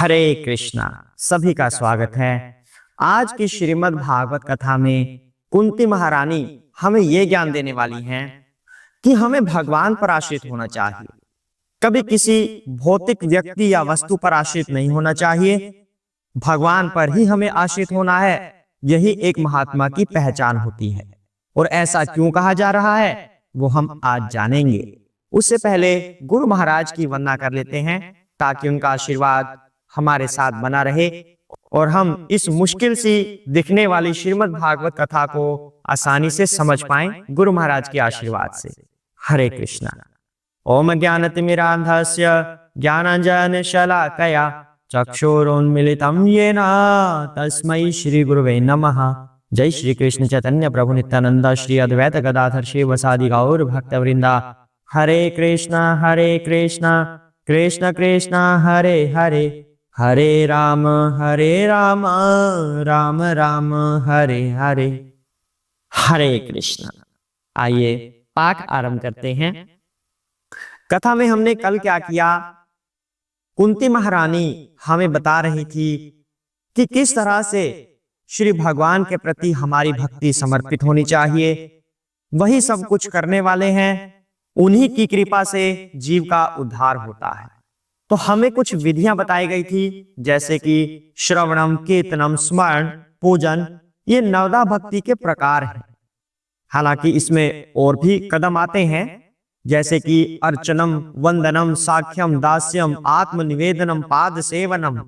हरे कृष्णा। सभी का स्वागत है। आज की श्रीमद् भागवत कथा में कुंती महारानी हमें यह ज्ञान देने वाली हैं कि हमें भगवान पर आश्रित होना चाहिए, कभी किसी भौतिक व्यक्ति या वस्तु पर आश्रित नहीं होना चाहिए। भगवान पर ही हमें आश्रित होना है। यही एक महात्मा की पहचान होती है। और ऐसा क्यों कहा जा रहा है वो हम आज जानेंगे। उससे पहले गुरु महाराज की वंदना कर लेते हैं ताकि उनका आशीर्वाद हमारे साथ बना रहे और हम इस मुश्किल सी दिखने वाली श्रीमद् भागवत कथा को आसानी से समझ पाएं गुरु महाराज के आशीर्वाद से। हरे कृष्णा। ओम ज्ञानतिमिरान्धस्य ज्ञानाञ्जनशलाकया चक्षुरुन्मीलितं येन तस्मै श्री गुरुवे नमः। जय श्री कृष्ण चैतन्य प्रभु नित्यानंद श्री अद्वैत गदाधर शिवसादि गौर भक्तवृंदा। हरे कृष्णा कृष्ण कृष्ण हरे हरे, हरे राम राम राम हरे हरे। हरे कृष्ण। आइए पाठ आरंभ करते हैं। कथा में हमने कल क्या किया, कुंती महारानी हमें बता रही थी कि किस तरह से श्री भगवान के प्रति हमारी भक्ति समर्पित होनी चाहिए। वही सब कुछ करने वाले हैं, उन्हीं की कृपा से जीव का उद्धार होता है। तो हमें कुछ विधियां बताई गई थी, जैसे कि श्रवणम, कीर्तनम, स्मरण, पूजन, ये नवदा भक्ति के प्रकार हैं। हालांकि इसमें और भी कदम आते हैं, जैसे कि अर्चनम, वंदनम, साख्यम, दास्यम, आत्मनिवेदनम, पाद सेवनम,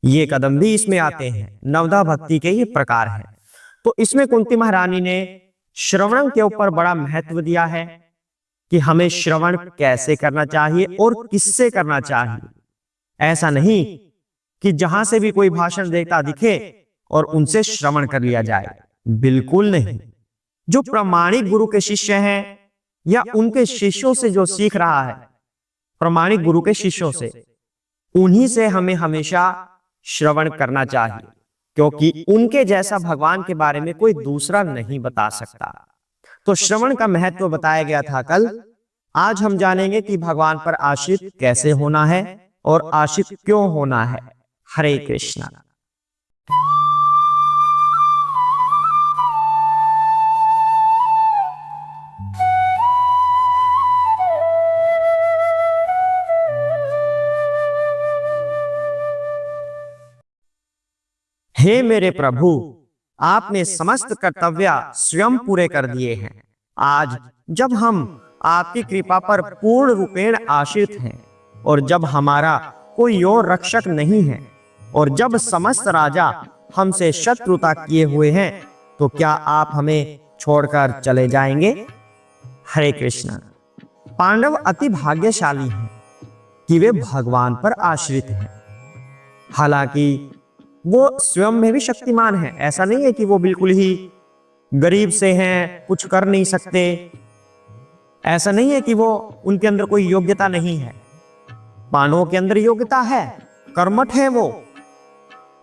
ये कदम भी इसमें आते हैं। नवदा भक्ति के ये प्रकार हैं। तो इसमें कुंती महारानी ने श्रवण के ऊपर बड़ा महत्व दिया है कि हमें श्रवण कैसे करना चाहिए और किससे करना चाहिए। ऐसा नहीं कि जहां से भी कोई भाषण देता दिखे और उनसे श्रवण कर लिया जाए, बिल्कुल नहीं। जो प्रामाणिक गुरु के शिष्य हैं या उनके शिष्यों से जो सीख रहा है, प्रामाणिक गुरु के शिष्यों से, उन्हीं से हमें हमेशा श्रवण करना चाहिए, क्योंकि उनके जैसा भगवान के बारे में कोई दूसरा नहीं बता सकता। तो श्रवण का महत्व बताया गया था कल। आज हम जानेंगे कि भगवान पर आश्रित कैसे होना है और आश्रित क्यों होना है। हरे कृष्णा। हे मेरे प्रभु, आपने समस्त कर्तव्य स्वयं पूरे कर दिए हैं। आज जब हम आपकी कृपा पर पूर्ण रूपेण आश्रित हैं और जब हमारा कोई और रक्षक नहीं है और जब समस्त राजा हमसे शत्रुता किए हुए हैं, तो क्या आप हमें छोड़कर चले जाएंगे? हरे कृष्ण। पांडव अति भाग्यशाली हैं कि वे भगवान पर आश्रित हैं। हालांकि वो स्वयं में भी शक्तिमान है। ऐसा नहीं है कि वो बिल्कुल ही गरीब से हैं, कुछ कर नहीं सकते। ऐसा नहीं है कि वो उनके अंदर कोई योग्यता नहीं है। पांडवों के अंदर योग्यता है, कर्मठ है, वो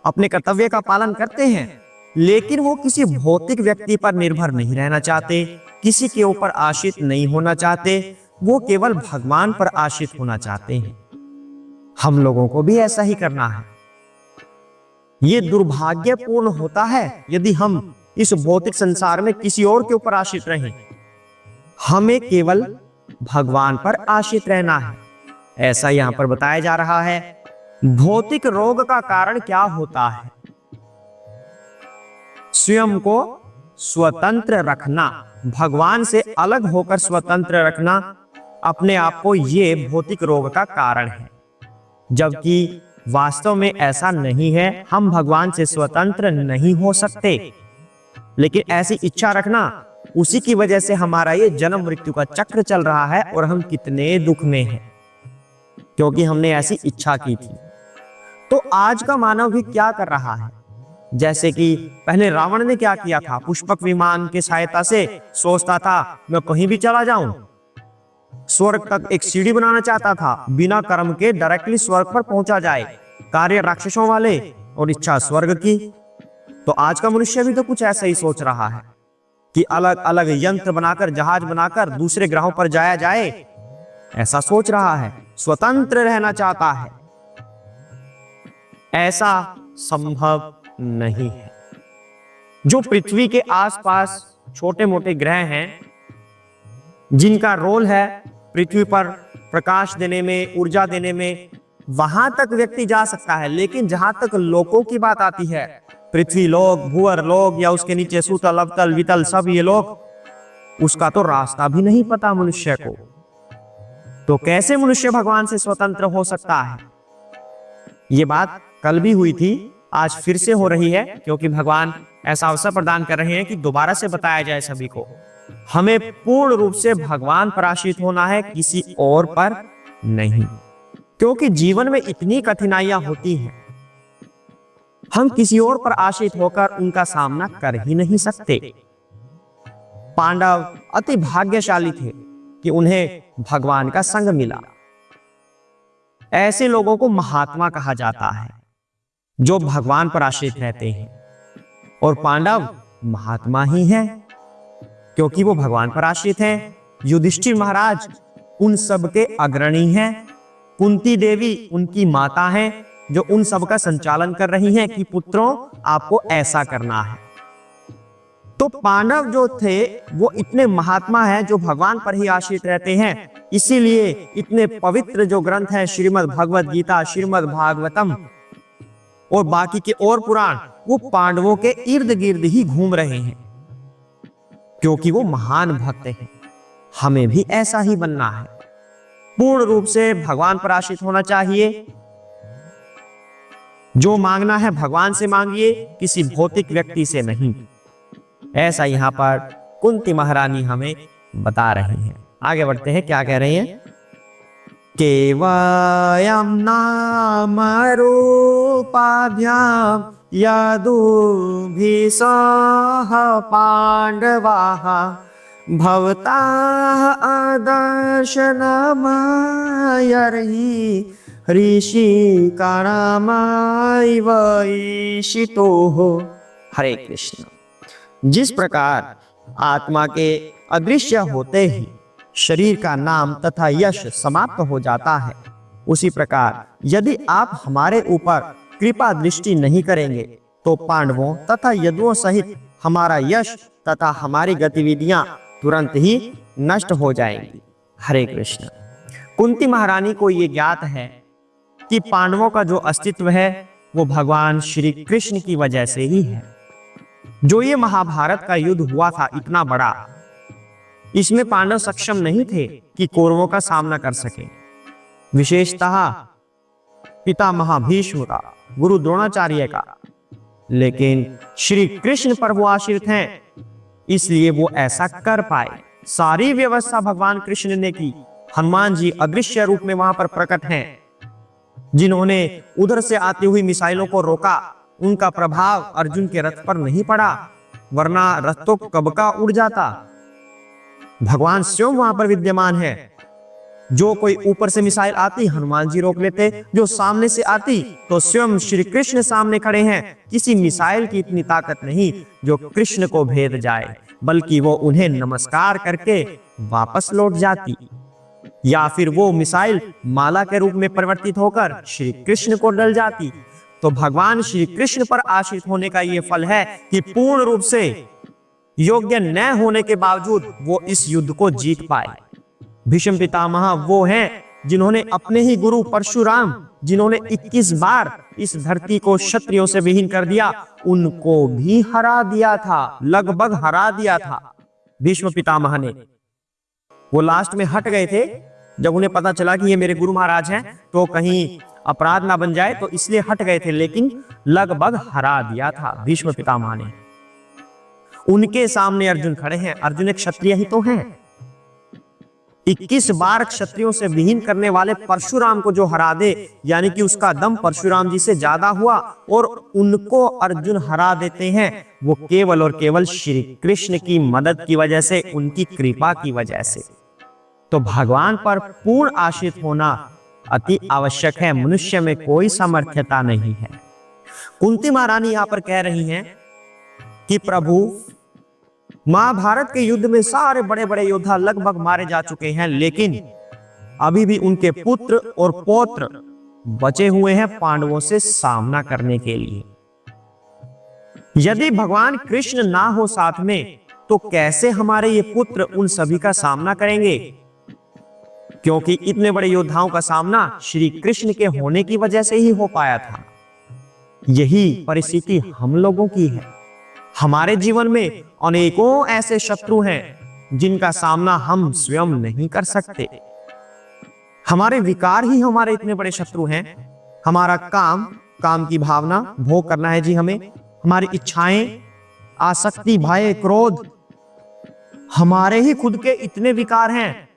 अपने कर्तव्य का पालन करते हैं, लेकिन वो किसी भौतिक व्यक्ति पर निर्भर नहीं रहना चाहते, किसी के ऊपर आश्रित नहीं होना चाहते। वो केवल भगवान पर आश्रित होना चाहते हैं। हम लोगों को भी ऐसा ही करना है। ये दुर्भाग्यपूर्ण होता है यदि हम इस भौतिक संसार में किसी और के ऊपर आश्रित रहें। हमें केवल भगवान पर आश्रित रहना है, ऐसा यहां पर बताया जा रहा है। भौतिक रोग का कारण क्या होता है? स्वयं को स्वतंत्र रखना, भगवान से अलग होकर स्वतंत्र रखना अपने आप को, ये भौतिक रोग का कारण है। जबकि वास्तव में ऐसा नहीं है। हम भगवान से स्वतंत्र नहीं हो सकते, लेकिन ऐसी इच्छा रखना, उसी की वजह से हमारा ये जन्म मृत्यु का चक्र चल रहा है और हम कितने दुख में हैं, क्योंकि हमने ऐसी इच्छा की थी। तो आज का मानव भी क्या कर रहा है? जैसे कि पहले रावण ने क्या किया था, पुष्पक विमान की सहायता से सोचता था मैं कहीं भी चला जाऊं, स्वर्ग तक एक सीढ़ी बनाना चाहता था, बिना कर्म के डायरेक्टली स्वर्ग पर पहुंचा जाए। कार्य राक्षसों वाले और इच्छा स्वर्ग की। तो आज का मनुष्य भी तो कुछ ऐसा ही सोच रहा है कि अलग अलग यंत्र बनाकर, जहाज बनाकर दूसरे ग्रहों पर जाया जाए, ऐसा सोच रहा है, स्वतंत्र रहना चाहता है। ऐसा संभव नहीं है। जो पृथ्वी के आसपास छोटे मोटे ग्रह हैं, जिनका रोल है पृथ्वी पर प्रकाश देने में, ऊर्जा देने में, वहां तक व्यक्ति जा सकता है। लेकिन जहां तक लोकों की बात आती है, पृथ्वी लोक, भूअर लोक या उसके नीचे सुतल, अवतल, वितल, सब ये लोग, उसका तो रास्ता भी नहीं पता मनुष्य को। तो कैसे मनुष्य भगवान से स्वतंत्र हो सकता है? ये बात कल भी हुई थी, आज फिर से हो रही है, क्योंकि भगवान ऐसा अवसर प्रदान कर रहे हैं कि दोबारा से बताया जाए सभी को। हमें पूर्ण रूप से भगवान पर आश्रित होना है, किसी और पर नहीं। क्योंकि जीवन में इतनी कठिनाइयां होती हैं, हम किसी और पर आश्रित होकर उनका सामना कर ही नहीं सकते। पांडव अति भाग्यशाली थे कि उन्हें भगवान का संग मिला। ऐसे लोगों को महात्मा कहा जाता है, जो भगवान पर आश्रित रहते हैं। और पांडव महात्मा ही हैं, क्योंकि वो भगवान पर आश्रित हैं। युधिष्ठिर महाराज उन सब के अग्रणी हैं। कुंती देवी उनकी माता हैं, जो उन सब का संचालन कर रही हैं कि पुत्रों, आपको ऐसा करना है। तो पांडव जो थे वो इतने महात्मा हैं, जो भगवान पर ही आश्रित रहते हैं। इसीलिए इतने पवित्र जो ग्रंथ हैं, श्रीमद् भगवद गीता, श्रीमद् भागवतम और बाकी के और पुराण, वो पांडवों के इर्द गिर्द ही घूम रहे हैं, क्योंकि वो महान भक्त हैं। हमें भी ऐसा ही बनना है, पूर्ण रूप से भगवान पर आश्रित होना चाहिए। जो मांगना है भगवान से मांगिए, किसी भौतिक व्यक्ति से नहीं। ऐसा यहां पर कुंती महारानी हमें बता रही हैं। आगे बढ़ते हैं, क्या कह रही हैं? केवयं नाम रूपाभ्याम यदुभिः सह पांडवाः भवता अदर्शनमयर्हि ऋषिकाणामैव ईशितोः। हरे कृष्ण। जिस प्रकार आत्मा के अदृश्य होते ही शरीर का नाम तथा यश समाप्त हो जाता है, उसी प्रकार यदि आप हमारे ऊपर कृपा दृष्टि नहीं करेंगे तो पांडवों तथा यदुओं सहित हमारा यश तथा हमारी गतिविधियां तुरंत ही नष्ट हो जाएंगी। हरे कृष्ण। कुंती महारानी को यह ज्ञात है कि पांडवों का जो अस्तित्व है वो भगवान श्री कृष्ण की वजह से ही है। जो ये महाभारत का युद्ध हुआ था इतना बड़ा, इसमें पांडव सक्षम नहीं थे कि कौरवों का सामना कर सके। विशेषतः पितामह भीष्म का, गुरु द्रोणाचार्य का। लेकिन श्री कृष्ण पर वो आश्रित हैं, इसलिए वो ऐसा कर पाए। सारी व्यवस्था भगवान कृष्ण ने की। हनुमान जी अदृश्य रूप में वहां पर प्रकट हैं, जिन्होंने उधर से आती हुई मिसाइलों को रोका। उनका प्रभाव अर्जुन के रथ पर नहीं पड़ा, वरना रथ तो कब का उड़ जाता। भगवान स्वयं वहां पर विद्यमान है। जो कोई ऊपर से मिसाइल आती, हनुमान जी रोक लेते। जो सामने से आती तो स्वयं श्री कृष्ण सामने खड़े हैं। किसी मिसाइल की इतनी ताकत नहीं जो कृष्ण को भेद जाए, बल्कि वो उन्हें नमस्कार करके वापस लौट जाती, या फिर वो मिसाइल माला के रूप में परिवर्तित होकर श्री कृष्ण को डल जाती। तो भगवान श्री कृष्ण पर आश्रित होने का ये फल है कि पूर्ण रूप से योग्य न होने के बावजूद वो इस युद्ध को जीत पाए। भीष्म पितामह वो हैं जिन्होंने अपने ही गुरु परशुराम, जिन्होंने 21 बार इस धरती को क्षत्रियों से विहीन कर दिया, उनको भी हरा दिया था, लगभग हरा दिया था भीष्म पितामह ने। वो लास्ट में हट गए थे जब उन्हें पता चला कि ये मेरे गुरु महाराज हैं, तो कहीं अपराध ना बन जाए, तो इसलिए हट गए थे। लेकिन लगभग हरा दिया था भीष्म पितामह ने। उनके सामने अर्जुन खड़े हैं। अर्जुन एक क्षत्रिय ही तो हैं। 21 बार क्षत्रियों से विहीन करने वाले परशुराम को जो हरा दे, यानी कि उसका दम परशुराम जी से ज्यादा हुआ, और उनको अर्जुन हरा देते हैं, वो केवल और केवल श्री कृष्ण की मदद की वजह से, उनकी कृपा की वजह से। तो भगवान पर पूर्ण आश्रित होना अति आवश्यक है। मनुष्य में कोई सामर्थ्यता नहीं है। कुंती महारानी यहां पर कह रही हैं कि प्रभु, महाभारत के युद्ध में सारे बड़े बड़े योद्धा लगभग मारे जा चुके हैं, लेकिन अभी भी उनके पुत्र और पौत्र बचे हुए हैं पांडवों से सामना करने के लिए। यदि भगवान कृष्ण ना हो साथ में तो कैसे हमारे ये पुत्र उन सभी का सामना करेंगे? क्योंकि इतने बड़े योद्धाओं का सामना श्री कृष्ण के होने की वजह से ही हो पाया था। यही परिस्थिति हम लोगों की है। हमारे जीवन में अनेकों ऐसे शत्रु हैं जिनका सामना हम स्वयं नहीं कर सकते। हमारे विकार ही हमारे इतने बड़े शत्रु हैं। हमारा काम की भावना, भोग करना है जी हमें, हमारी इच्छाएं, आसक्ति, भय, क्रोध, हमारे ही खुद के इतने विकार हैं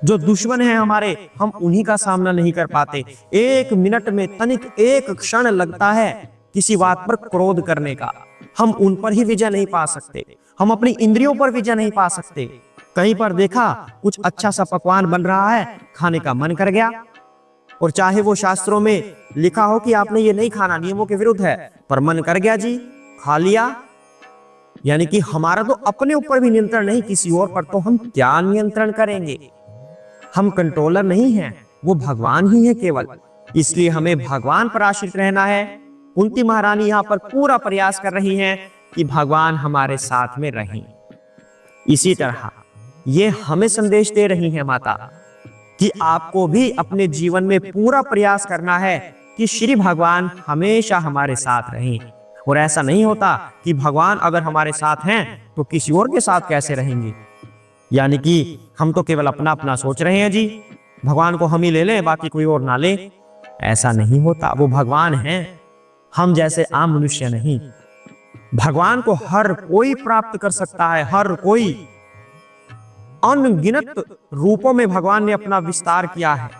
जो दुश्मन हैं हमारे, हम उन्हीं का सामना नहीं कर पाते। एक मिनट में, तनिक एक क्षण लगता है किसी बात पर क्रोध करने का, हम उन पर ही विजय नहीं पा सकते। हम अपनी इंद्रियों पर विजय नहीं पा सकते। कहीं पर देखा कुछ अच्छा सा पकवान बन रहा है, खाने का मन कर गया, और चाहे वो शास्त्रों में लिखा हो कि आपने ये नहीं खाना, नियमों के विरुद्ध है, पर मन कर गया जी, खा लिया। यानी कि हमारा तो अपने ऊपर भी नियंत्रण नहीं, किसी और पर तो हम क्या नियंत्रण करेंगे? हम कंट्रोलर नहीं हैं, वो भगवान ही है केवल। इसलिए हमें भगवान पर आश्रित रहना है। कुंती महारानी यहाँ पर पूरा प्रयास कर रही हैं कि भगवान हमारे साथ में रहें। इसी तरह ये हमें संदेश दे रही हैं माता कि आपको भी अपने जीवन में पूरा प्रयास करना है कि श्री भगवान हमेशा हमारे साथ रहें। और ऐसा नहीं होता कि भगवान अगर हमारे साथ हैं तो किसी और के साथ कैसे रहेंगे? यानी कि हम तो केवल अपना अपना सोच रहे हैं जी, भगवान को हम ही ले लें, बाकी कोई और ना ले। ऐसा नहीं होता। वो भगवान हैं, हम जैसे आम मनुष्य नहीं। भगवान को हर कोई प्राप्त कर सकता है, हर कोई। अनगिनत रूपों में भगवान ने अपना विस्तार किया है।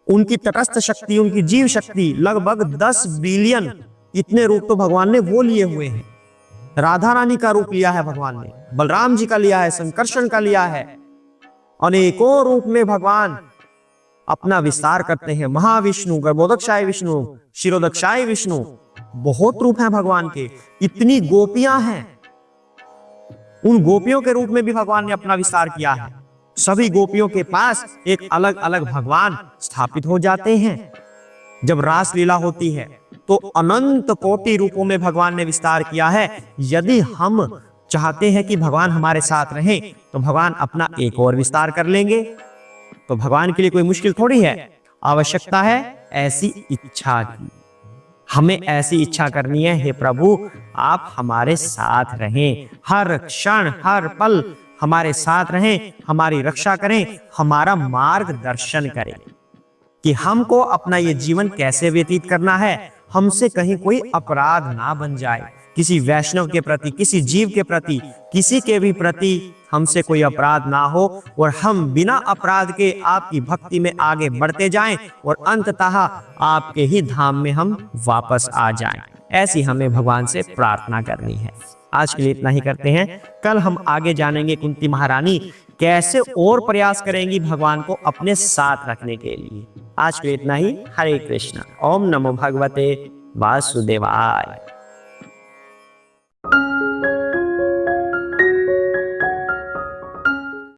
उनकी तटस्थ शक्ति, उनकी जीव शक्ति लगभग 10 बिलियन, इतने रूप तो भगवान ने वो लिए हुए हैं। राधा रानी का रूप लिया है भगवान ने, बलराम जी का लिया है, संकर्षण का लिया है। अनेकों रूप में भगवान अपना विस्तार करते हैं। महाविष्णु, गर्भोदक्षाय विष्णु, शिरोदक्षाय विष्णु, बहुत रूप हैं भगवान के। इतनी गोपियां हैं, उन गोपियों के रूप में भी भगवान ने अपना विस्तार किया है। सभी गोपियों के पास एक अलग अलग भगवान स्थापित हो जाते हैं। जब रास लीला होती है तो अनंत कोटि रूपों में भगवान ने विस्तार किया है। यदि हम चाहते हैं कि भगवान हमारे साथ रहें तो भगवान अपना एक और विस्तार कर लेंगे। तो भगवान के लिए कोई मुश्किल थोड़ी है। आवश्यकता है ऐसी इच्छा की। हमें ऐसी इच्छा करनी है, हे प्रभु आप हमारे साथ रहें, हर क्षण हर पल हमारे साथ रहें, हमारी रक्षा करें, हमारा मार्गदर्शन करें कि हमको अपना ये जीवन कैसे व्यतीत करना है। हमसे कहीं कोई अपराध ना बन जाए, किसी वैष्णव के प्रति, किसी जीव के प्रति, किसी के भी प्रति हमसे कोई अपराध ना हो और हम बिना अपराध के आपकी भक्ति में आगे बढ़ते जाएं और अंततः आपके ही धाम में हम वापस आ जाएं। ऐसी हमें भगवान से प्रार्थना करनी है। आज के लिए इतना ही करते हैं। कल हम आगे जानेंगे कुंती महारानी कैसे और प्रयास करेंगी भगवान को अपने साथ रखने के लिए। आज के लिए इतना ही। हरे कृष्णा। ओम नमो भगवते वासुदेवाय।